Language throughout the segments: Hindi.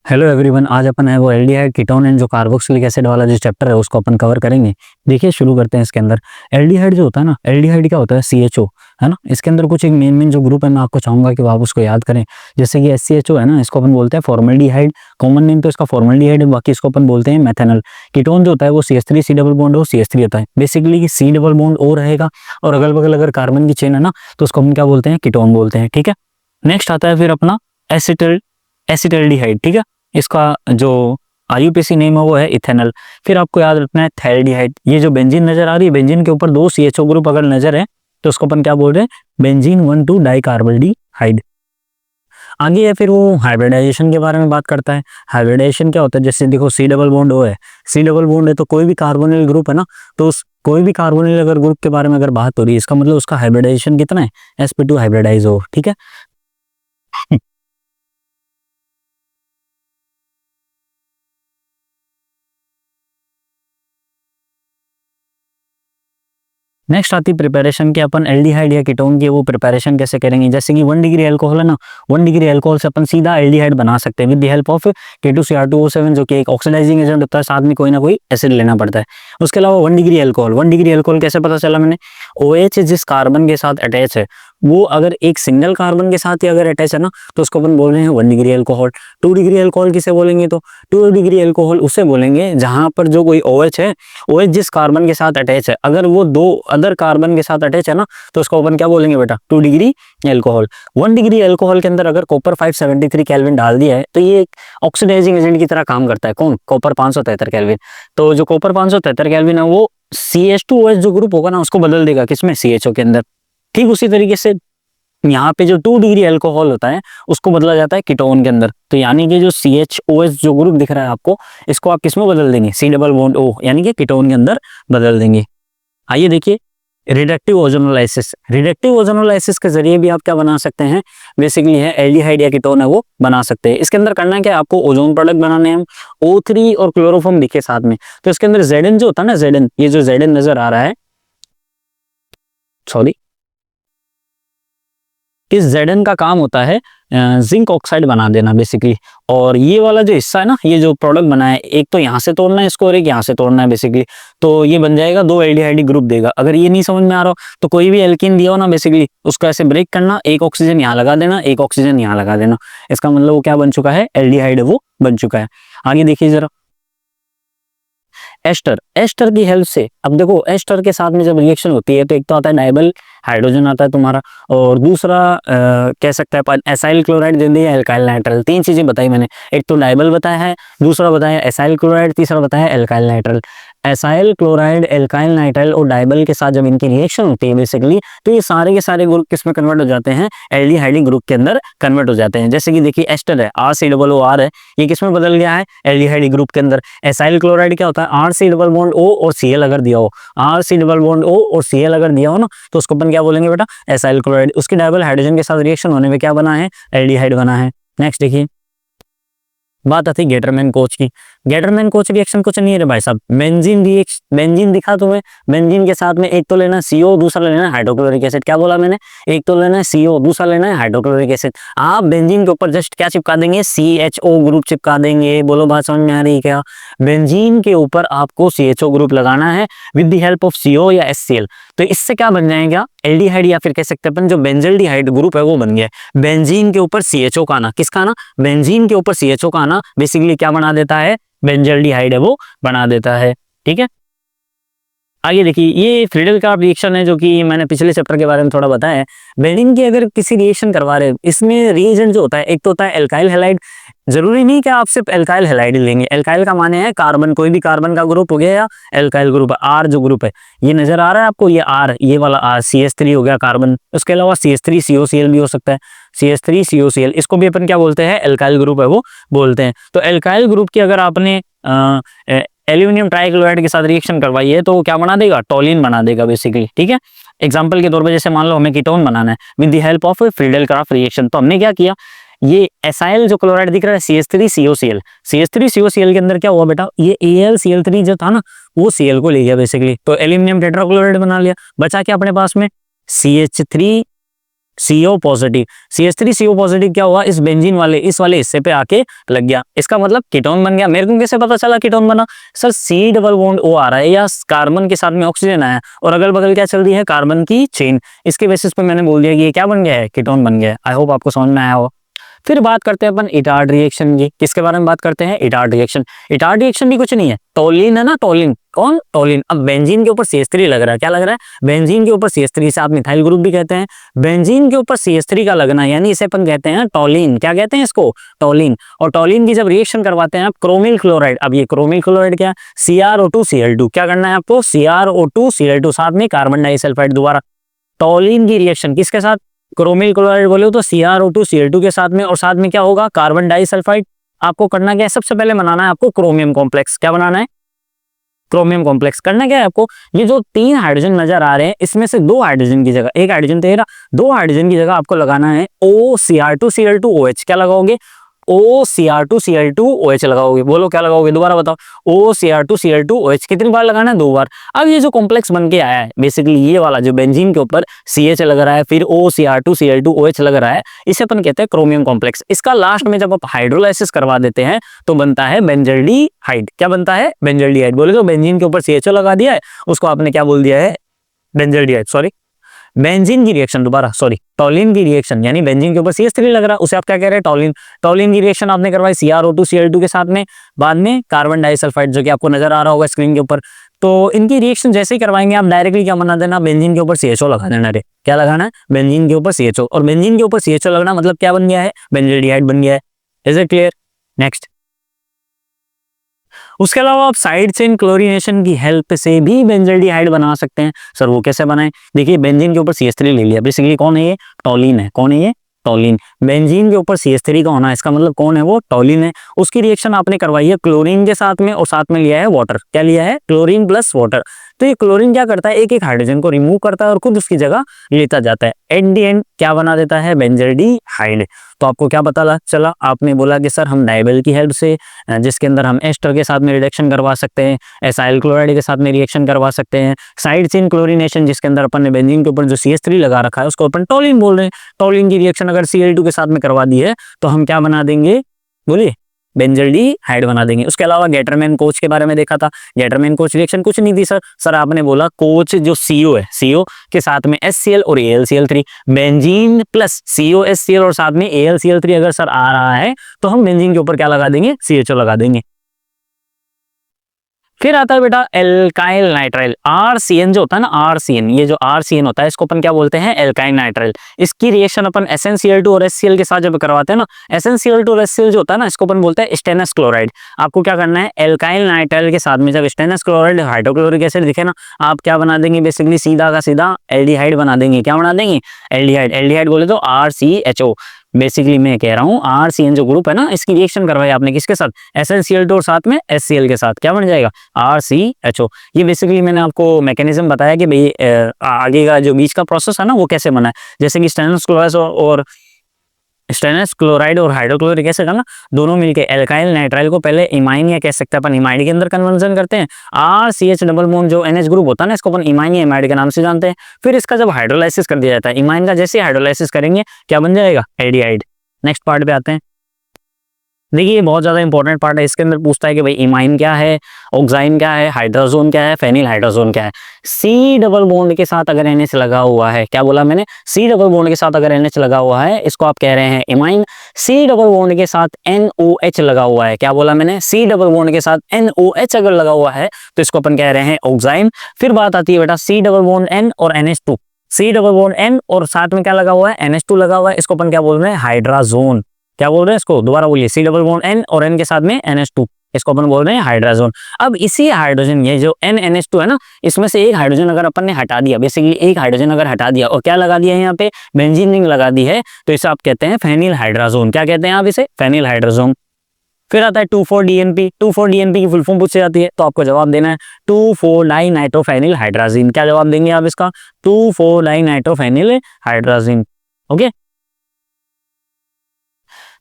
हेलो एवरीवन, आज अपन है वो एल्डिहाइड कीटोन एंड जो कार्बोक्सिलिक एसिड वाला जो चैप्टर है उसको अपन कवर करेंगे। देखिए शुरू करते हैं। इसके अंदर एल्डिहाइड जो होता है ना, एल्डिहाइड क्या होता है, CHO है ना। इसके अंदर कुछ एक मेन जो ग्रुप है, मैं आपको चाहूंगा कि आप उसको याद करें। जैसे कि SCHO है ना, इसको अपन बोलते हैं फॉर्मल्डिहाइड। कॉमन नेम तो इसका फॉर्मल्डिहाइड है, बाकी इसको अपन बोलते हैं मेथेनॉल। कीटोन जो होता है वो CH3 C डबल बॉन्ड हो CH3 होता है। Basically C double bond O रहेगा और अगल बगल अगर कार्बन की चेन है ना तो उसको हम क्या बोलते हैं, कीटोन बोलते हैं। ठीक है। नेक्स्ट आता है फिर अपना एसिटल्डिहाइड। ठीक है। इसका जो IUPAC नेम है वो है इथेनॉल। फिर आपको याद रखना है थैल्डिहाइड। ये जो बेंजीन नजर आ रही है, बेंजीन के ऊपर 2 CHO ग्रुप अगर नजर है तो उसको अपन क्या बोल रहे हैं, बेंजीन 1,2 डाइकार्बल्डिहाइड। आगे है फिर वो हाइब्रिडाइजेशन के बारे में बात करता है। हाइब्रिडाइजेशन क्या होता है, जैसे देखो C डबल बॉन्ड O है, C डबल बॉन्ड है तो कोई भी कार्बोनिल ग्रुप है ना, तो उस कोई भी कार्बोनिल अगर ग्रुप के बारे में अगर बात हो रही है, इसका मतलब उसका हाइब्रिडाइजेशन कितना है, sp2 हाइब्रिडाइज हो। ठीक है। नेक्स्ट आती है प्रिपरेशन के, अपन एल्डिहाइड या कीटोन की वो प्रिपरेशन कैसे करेंगे। जैसे कि 1 डिग्री अल्कोहल है ना, 1 डिग्री अल्कोहल से अपन सीधा एल्डिहाइड बना सकते हैं with the help of K2Cr2O7 जो कि एक ऑक्सीडाइजिंग एजेंट होता है, साथ में कोई ना कोई एसिड लेना पड़ता है। उसके अलावा 1 डिग्री अल्कोहल, 1 डिग्री अल्कोहल कैसे पता चला मैंने, OH जिस कार्बन के साथ अटैच है वो अगर एक सिंगल कार्बन के साथ ही अगर अटैच है ना तो उसको अपन बोल रहे हैं 1 डिग्री अल्कोहल। 2 डिग्री अल्कोहल किसे बोलेंगे, तो 2 डिग्री अल्कोहल उसे बोलेंगे जहां पर जो कोई OH है, OH जिस कार्बन के साथ अटैच है, अगर वो 2 अदर कार्बन के साथ अटैच है ना तो उसको अपन क्या बोलेंगे बेटा, 2 डिग्री अल्कोहल। 1 डिग्री अल्कोहल के अंदर अगर कॉपर 573 केल्विन डाल दिया है तो ये एक ऑक्सीडाइजिंग एजेंट की तरह काम करता है। कौन, कॉपर 573 केल्विन। तो जो कॉपर 573 केल्विन है वो CH2OH जो ग्रुप होगा ना उसको बदल देगा किसमें, CHO के अंदर। ठीक उसी तरीके से यहाँ पे जो 2 डिग्री अल्कोहल होता है उसको बदला जाता है कीटोन के अंदर। तो यानी कि जो CHOS जो ग्रुप दिख रहा है आपको, इसको आप किसमें बदल देंगे, C डबल बॉन्ड O यानी कि कीटोन के अंदर बदल देंगे। आइए देखिए रिडक्टिव ओजोनोलाइसिस। रिडक्टिव ओजोनोलाइसिस के जरिए भी आप क्या बना सकते हैं, बेसिकली है एल्डिहाइड या कीटोन है वो बना सकते हैं। इसके अंदर करना क्या है, आपको ओजोन प्रोडक्ट बनाने हैं। O3 और क्लोरोफॉर्म दिखे साथ में, तो इसके अंदर Zn जो होता है ना, Zn, ये जो Zn नजर आ रहा है, सॉरी, इस Zn का काम होता है जिंक ऑक्साइड बना देना बेसिकली। और ये वाला जो हिस्सा है ना, ये जो प्रोडक्ट बना है, एक तो यहाँ से तोड़ना है इसको और एक यहाँ से तोड़ना है बेसिकली, तो ये बन जाएगा 2 एल्डिहाइड ग्रुप देगा। अगर ये नहीं समझ में आ रहा हो तो कोई भी एल्कीन दिया हो ना, बेसिकली उसको ऐसे ब्रेक करना, एक ऑक्सीजन यहाँ लगा देना, एक ऑक्सीजन यहाँ लगा देना, इसका मतलब वो क्या बन चुका है, एल्डिहाइड वो बन चुका है। आगे देखिए जरा एस्टर। एस्टर की हेल्प से, अब देखो एस्टर के साथ में जब रिएक्शन होती है तो एक तो आता है डाइबल हाइड्रोजन आता है तुम्हारा, और दूसरा कह सकता है एसाइल क्लोराइड दे दिया, एल्काइल नाइट्रल। 3 चीजें बताई मैंने, एक तो डाइबल बताया है, दूसरा बताया एसाइल क्लोराइड, तीसरा बताया alkyl nitrile. Acyl chloride, alkyl nitrile और डाइबल के साथ जब इनकी रिएक्शन होती है बेसिकली, तो ये सारे के सारे ग्रुप किसमें कन्वर्ट हो जाते हैं, एल्डिहाइड ग्रुप के अंदर कन्वर्ट हो जाते हैं। जैसे कि देखिए एस्टर है, RCOOR है, ये किसमें बदल गया है, एल्डिहाइड ग्रुप के अंदर। एसाइल क्लोराइड क्या होता है, RC डबल बॉन्ड O और Cl अगर दिया हो, RC डबल बॉन्ड O और Cl अगर दिया हो ना तो उसको अपन क्या बोलेंगे बेटा, एसाइल क्लोराइड। उसके डाइबल हाइड्रोजन के साथ रिएक्शन होने में क्या बना है, एल्डिहाइड बना है। नेक्स्ट देखिए बात आती है गेटरमैन कोच की। गेटरमैन कोच रिएक्शन कुछ नहीं है रे भाई साहब, बेंजीन दिखा तुम्हें, बेंजीन के साथ में एक तो लेना है CO, दूसरा लेना है हाइड्रोक्लोरिक एसिड। क्या बोला मैंने, एक तो लेना है CO, दूसरा लेना है हाइड्रोक्लोरिक एसिड। आप बेंजीन के ऊपर जस्ट क्या चिपका देंगे, CHO ग्रुप चिपका देंगे। बोलो बात समझ में आ रही है क्या, बेंजीन के ऊपर आपको CHO ग्रुप लगाना है with the help of CO या HCl। तो इससे क्या बन जाएगा, एल्डिहाइड या फिर कह सकते हैं अपन जो बेंजल्डिहाइड ग्रुप है वो बन गया। बेंजीन के ऊपर CHO का आना, किसका आना, बेंजीन के ऊपर CHO का आना बेसिकली क्या बना देता है, बेंजल्डिहाइड है वो बना देता है। ठीक है। आगे देखिए ये फ्रीडल का रिएक्शन है जो कि मैंने पिछले चैप्टर के बारे में थोड़ा बताया है। बेंजीन की अगर किसी रिएक्शन करवा रहे हैं, इसमें रिएजेंट जो होता है एक तो होता है एल्काइल हैलाइड। जरूरी नहीं कि आप सिर्फ एल्काइल हैलाइड लेंगे, एल्काइल का माने है कार्बन, कोई भी कार्बन का ग्रुप हो गया या एल्काइल ग्रुप। R जो ग्रुप है ये नजर आ रहा है आपको, ये R, ये वाला R CH3 हो गया कार्बन। उसके अलावा CH3COCl भी हो सकता है, CH3COCl, इसको भी अपन क्या बोलते हैं, एल्काइल ग्रुप है वो बोलते हैं। तो एल्काइल ग्रुप की अगर आपने एल्यूमिनियम ट्राइक्लोराइड के साथ रिएक्शन करवाई है तो वो क्या बना देगा, टोलिन बना देगा बेसिकली। ठीक है। एग्जांपल के तौर पे जैसे मान लो हमें कीटोन बनाना है with the help of Friedel craft reaction, तो हमने क्या किया, ये एसाइल जो क्लोराइड दिख रहा है CH3COCl, CH3COCl के अंदर क्या हुआ बेटा, ये AlCl3 जो था ना वो Cl को ले गया बेसिकली, तो एल्यूमिनियम टेट्राक्लोराइड बना लिया। बचा क्या अपने पास में, CH3 CO positive, CH3CO positive क्या हुआ, इस बेंजीन वाले इस वाले हिस्से पे आके लग गया, इसका मतलब कीटोन बन गया। मेरे को कैसे पता चला कीटोन बना, sir C double bond O आ रहा है या कार्बन के साथ में ऑक्सीजन आया और अगल बगल क्या चल रही है, कार्बन की चेन, इसके बेसिस पे मैंने बोल दिया कि ये क्या बन गया है, कीटोन बन गया है। आई होप आपको समझ में आया हो। फिर बात करते हैं अपन इटार्ड रिएक्शन की, किसके बारे में बात करते हैं, इटार्ड रिएक्शन। इटार्ड रिएक्शन भी कुछ नहीं है, टोलिन है ना, टोलिन, कौन, टोलिन। अब बेंजीन के ऊपर CH3 लग रहा है, क्या लग रहा है, बेंजीन के ऊपर CH3, से आप मिथाइल ग्रुप भी कहते हैं। बेंजीन के ऊपर CH3 का लगना यानी इसे अपन कहते हैं टोलिन, क्या कहते हैं इसको, टोलिन। और टोलिन की जब रिएक्शन करवाते हैं आप क्रोमिल क्लोराइड, अब ये क्रोमिल क्लोराइड क्या, CrO2Cl2, क्या करना है आपको, CrO2Cl2, साथ में कार्बन डाइसल्फाइड, दोबारा टोलिन की रिएक्शन किसके साथ, क्रोमिल क्लोराइड बोले तो CrO2Cl2 के साथ में, और साथ में क्या होगा, कार्बन डाइसल्फाइड। आपको करना क्या है, सबसे पहले बनाना है आपको क्रोमियम कॉम्प्लेक्स, क्या बनाना है, क्रोमियम कॉम्प्लेक्स। करना क्या है आपको, ये जो 3 हाइड्रोजन नजर आ रहे हैं इसमें से 2 हाइड्रोजन की जगह, एक हाइड्रोजन तेरा, 2 हाइड्रोजन की जगह आपको लगाना है OCr2Cl2OH, क्या लगाओगे, OCr2Cl2OH लगाओगे। बोलो क्या लगाओगे, दोबारा बताओ, OCr2Cl2OH। कितनी बार लगाना है, 2 बार। अब ये जो कॉम्प्लेक्स बन के आया है बेसिकली ये वाला जो बेंजीन के ऊपर CH लग रहा है फिर OCr2Cl2OH लग रहा है, इसे अपन कहते हैं क्रोमियम कॉम्प्लेक्स। इसका लास्ट में जब आप हाइड्रोलाइसिस करवा देते हैं तो बनता है बेंजल्डिहाइड। क्या बनता है, बेंजल्डिहाइड। बोले तो बेंजीन के ऊपर CHO लगा दिया है, उसको आपने क्या बोल दिया है, बेंजल्डिहाइड। सॉरी, बेंजीन की रिएक्शन, दोबारा सॉरी, टोलिन की रिएक्शन, यानी बेंजीन के ऊपर CH3 लग रहा है उसे आप क्या कह रहे हैं, टोलिन। टोलिन की रिएक्शन आपने करवाई CrO2Cl2 के साथ में, बाद में कार्बन डाइसल्फाइड जो कि आपको नजर आ रहा होगा स्क्रीन के ऊपर। तो इनकी रिएक्शन जैसे ही करवाएंगे आप डायरेक्टली क्या बना देना, बेंजीन के ऊपर CHO लगा देना। रे क्या लगाना है, बेंजीन के ऊपर CHO, और बेंजीन के ऊपर CHO लगना मतलब क्या बन गया है, बेंजल्डिहाइड बन गया है। Is it clear. नेक्स्ट, उसके अलावा आप साइड चेन क्लोरीनेशन की हेल्प से भी बेंजल्डिहाइड बना सकते हैं। सर वो कैसे बनाएं, देखिए बेंजीन के ऊपर CH3 ले लिया, बेसिकली कौन है ये, टोलिन है। कौन है ये, टोलिन। बेंजीन के ऊपर CH3 का होना इसका मतलब कौन है, वो टोलिन है। उसकी रिएक्शन आपने करवाई है क्लोरीन के साथ में और साथ में लिया है वाटर। क्या लिया है, क्लोरीन प्लस वाटर। तो ये क्लोरीन क्या करता है, एक एक हाइड्रोजन को रिमूव करता है और खुद उसकी जगह लेता जाता है। एट दी एंड क्या बना देता है, बेंजल्डिहाइड। तो आपको क्या पता चला, आपने बोला कि सर हम डाइबेल की हेल्प से जिसके अंदर हम एस्टर के साथ में रिडक्शन करवा सकते हैं, एसाइल क्लोराइड के साथ में रिएक्शन करवा सकते हैं, साइड चेन क्लोरीनेशन जिसके अंदर अपन ने बेंजीन के ऊपर जो CH3 लगा रखा है उसको अपन टोलिन बोल रहे हैं। टोलिन की रिएक्शन अगर Cl2 के साथ में करवा दी है तो हम क्या बना देंगे, बोलिए, बेंजल्डिहाइड बना देंगे। उसके अलावा गेटरमैन कोच के बारे में देखा था, गेटरमैन कोच रिएक्शन कुछ नहीं थी सर आपने बोला कोच जो CO है, CO के साथ में HCl और AlCl3, बेंजीन प्लस COHCl और साथ में AlCl3 अगर सर आ रहा है तो हम बेंजीन के ऊपर क्या लगा देंगे, CHO लगा देंगे। फिर आता है बेटा एल्काइल नाइट्राइल, RCN जो होता है ना, RCN, ये जो RCN होता है इसको अपन क्या बोलते हैं, एल्काइल नाइट्राइल। इसकी रिएक्शन अपन SnCl2 और HCl के साथ जब करवाते हैं ना, SnCl2 और HCl जो होता है ना इसको अपन बोलते हैं स्टेनस क्लोराइड। आपको क्या करना है, एल्काइल नाइट्राइल के साथ में जब स्टेनस क्लोराइड हाइड्रोक्लोरिक एसिड दिखे ना, आप क्या बना देंगे, बेसिकली सीधा का सीधा एल्डिहाइड बना देंगे। क्या बना देंगे, एल्डिहाइड। एल्डिहाइड बोले तो RCHO। बेसिकली मैं कह रहा हूँ RCN जो ग्रुप है ना, इसकी रिएक्शन करवाई आपने किसके साथ, SnCl2 और साथ में HCl के साथ, क्या बन जाएगा, RCHO। ये बेसिकली मैंने आपको मैकेनिज्म बताया कि भाई आगे का जो बीच का प्रोसेस है ना वो कैसे बना है। जैसे कि स्टेनस क्लोराइड और हाइड्रोक्लोरिक एसिड है ना, दोनों मिलके एल्काइल नाइट्राइल को पहले इमाइन या कह सकते हैं अपन इमाइड के अंदर कन्वर्जन करते हैं। RCH डबल बॉन्ड जो NH ग्रुप होता है ना, इसको अपन इमाइन या इमाइड के नाम से जानते हैं। फिर इसका जब हाइड्रोलाइसिस कर दिया जाता है, इमाइन का जैसे हाइड्रोलाइसिस करेंगे क्या बन जाएगा, एल्डिहाइड। नेक्स्ट पार्ट पे आते हैं। देखिए ये बहुत ज्यादा इंपॉर्टेंट पार्ट है, इसके अंदर पूछता है कि भाई इमाइन क्या है, ऑक्साइन क्या है, हाइड्रोजोन क्या है, फेनिल हाइड्रोजोन क्या है। C डबल बॉन्ड के साथ अगर NH लगा हुआ है, क्या बोला मैंने, C डबल बॉन्ड के साथ अगर NH लगा हुआ है इसको आप कह रहे हैं इमाइन। C डबल बॉन्ड के साथ NOH लगा हुआ है, क्या बोला मैंने, C डबल बॉन्ड के साथ NOH अगर लगा हुआ है तो इसको अपन कह रहे हैं ऑक्साइन। फिर बात आती है बेटा C डबल बॉन्ड N और NH2, C double bond N और साथ में क्या लगा हुआ है, NH2 लगा हुआ है, इसको अपन क्या बोल रहे हैं, हाइड्राजोन। क्या बोल रहे हैं इसको, दोबारा बोलिए, C डबल बॉन्ड N और N के साथ में NH2, इसको अपन बोल रहे हैं हाइड्राजोन। अब इसी हाइड्रोजन, ये जो NNH2 है ना, इसमें से एक हाइड्रोजन अगर अपन ने हटा दिया, बेसिकली एक हाइड्रोजन अगर हटा दिया और क्या लगा दिया है यहाँ पे, बेंजीन रिंग लगा दी है, तो इसे आप कहते हैं फेनिल हाइड्राजोन। क्या कहते हैं आप इसे, फेनिल हाइड्राजोन। फिर आता है 2,4-DNP। 2,4-DNP की फुल फॉर्म पूछी जाती है तो आपको जवाब देना है 2,4-डाइनाइट्रोफेनिल हाइड्राजीन। क्या जवाब देंगे आप इसका, 2,4-डाइनाइट्रोफेनिल हाइड्राजीन। ओके।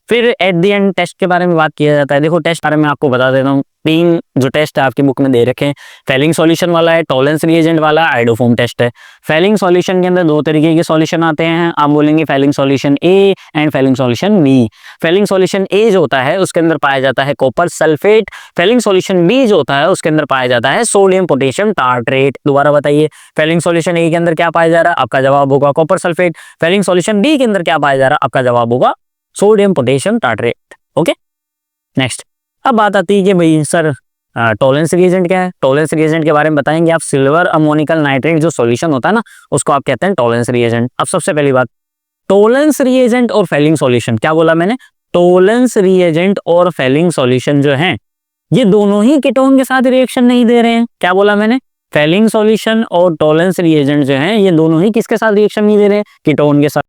फिर एट द एंड टेस्ट के बारे में बात किया जाता है। देखो टेस्ट बारे में आपको बता देता हूँ, तीन जो टेस्ट है आपकी बुक में दे रखे हैं, फेलिंग सॉल्यूशन वाला है, टॉलेंस रिएजेंट वाला, आइडोफोम टेस्ट है। फेलिंग सॉल्यूशन के अंदर दो तरीके के सॉल्यूशन आते हैं, आप बोलेंगे Fehling solution A and Fehling solution B. Fehling solution A जो होता है उसके अंदर पाया जाता है copper sulphate, Fehling solution B जो होता है उसके अंदर पाया जाता है सोडियम पोटेशियम टार्ट्रेट। दोबारा बताइए, फेलिंग सॉल्यूशन ए के अंदर क्या पाया जा रहा है, आपका जवाब होगा copper sulphate. Fehling solution B के अंदर क्या पाया जा रहा है, आपका जवाब होगा sodium potassium tartrate. Okay, next. अब बात आती है कि भाई सर टॉलेंस रिएजेंट क्या है। टॉलेंस रिएजेंट के बारे में बताएंगे आप। सिल्वर अमोनिकल नाइट्रेट जो सॉल्यूशन होता है ना, उसको आप कहते हैं टॉलेंस रिएजेंट। अब सबसे पहली बात, टॉलेंस रिएजेंट और फेलिंग सॉल्यूशन, क्या बोला मैंने, टॉलेंस रिएजेंट और फेलिंग सॉल्यूशन जो हैं ये दोनों ही कीटोन के साथ रिएक्शन नहीं दे रहे हैं। क्या बोला मैंने, फेलिंग सॉल्यूशन और टॉलेंस रिएजेंट जो हैं ये दोनों ही किसके साथ रिएक्शन नहीं दे रहे हैं, कीटोन के साथ।